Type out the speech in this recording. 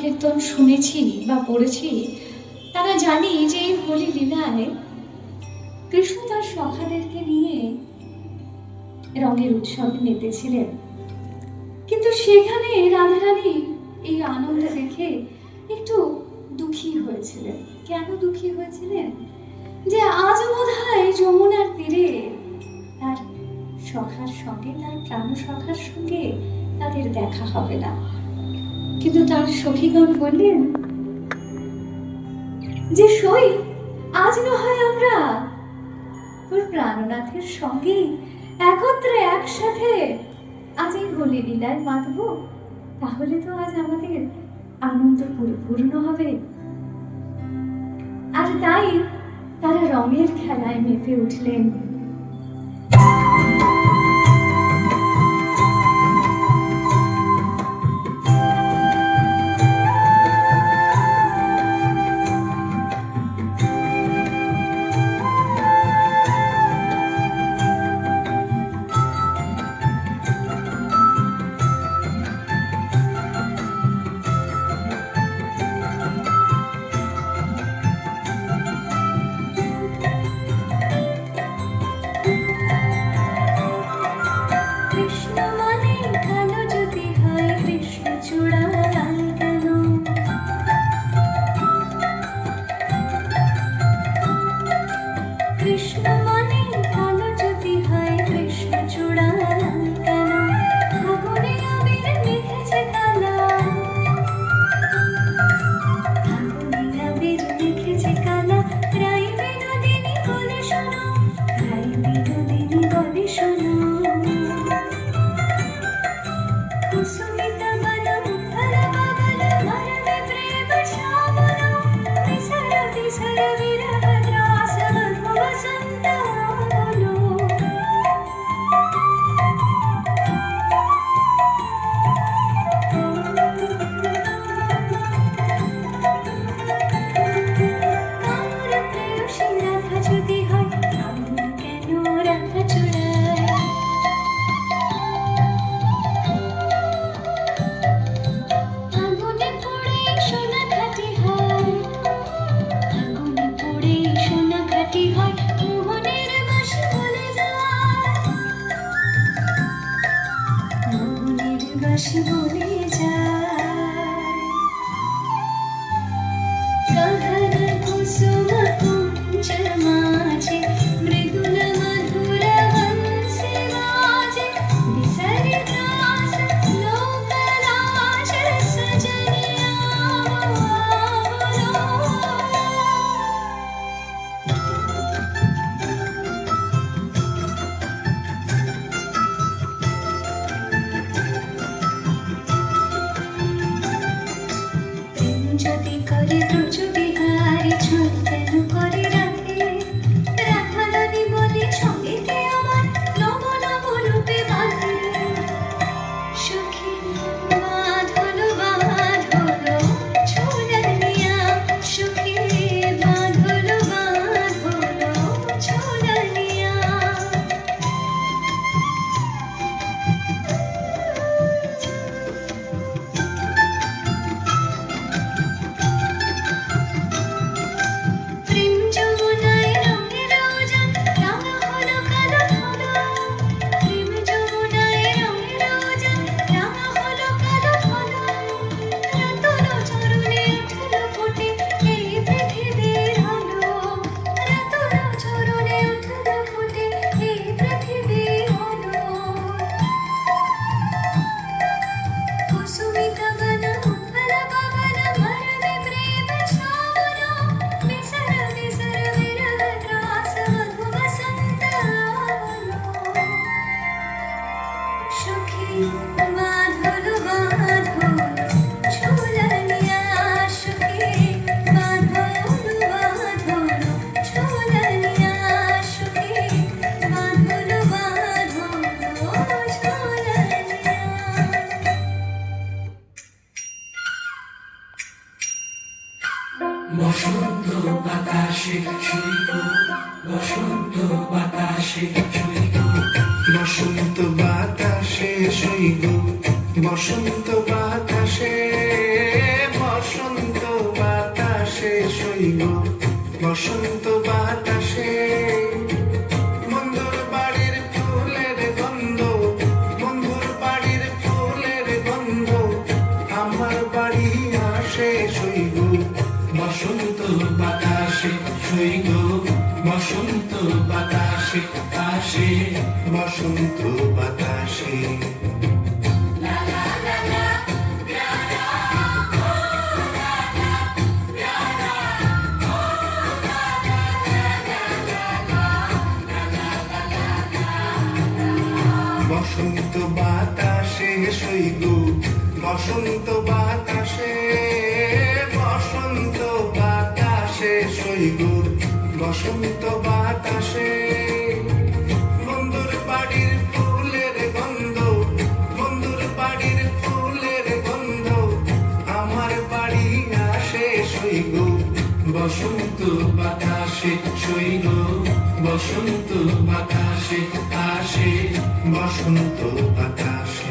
কীর্তন শুনেছি বা পড়েছি তারা জানি যে এই হোলি লীলায় কৃষ্ণ তার সখাদেরকে নিয়ে রঙের উৎসবে মেতেছিলেন। কিন্তু সেখানে রাধারানী এই আনন্দ দেখে একটু দুঃখী হয়েছিলেন। কেন দুঃখী হয়েছিলেন? যে আজ বোধহয় যমুনার তীরে তার সখার সঙ্গে, তার প্রাণ সখার সঙ্গে তাদের দেখা হবে না। কিন্তু তার সখীগণ বললেন যে সই আজ না হয় আমরা তোর প্রাণনাথের সঙ্গে একত্রে একসাথে আজ এই হোলি লীলায় মাতব, তাহলে তো আজ আমাদের আনন্দ পরিপূর্ণ হবে। আর তাই তারা রঙের খেলায় মেতে উঠলেন। বসন্ত বাতাসে সৈব, বসন্ত বাতাসে সৈব, বসন্ত বাতাসে সৈব, বসন্ত বাতাসে বসন্ত বাতাসে বন্ধুর বাড়ির ফুলের গন্ধ, বন্ধুর বাড়ির ফুলের গন্ধ আমার বাড়ি আসে সইগ বসন্ত বাতাসে, সইগ বসন্ত বাতাসে আসে বসন্ত বাতাসে। বসন্ত বাতাসে সইগ বসন্ত বাতাসে, বসন্ত বাতাসে সইগ বসন্ত বাতাসে বন্ধুর বাড়ির ফুলের গন্ধ, বন্ধুর বাড়ির ফুলের গন্ধ আমার বাড়ি আসে সইগ বসন্ত বাতাসে, সইগ বসন্ত বাতাসে আসে বসন্ত বাতাসে।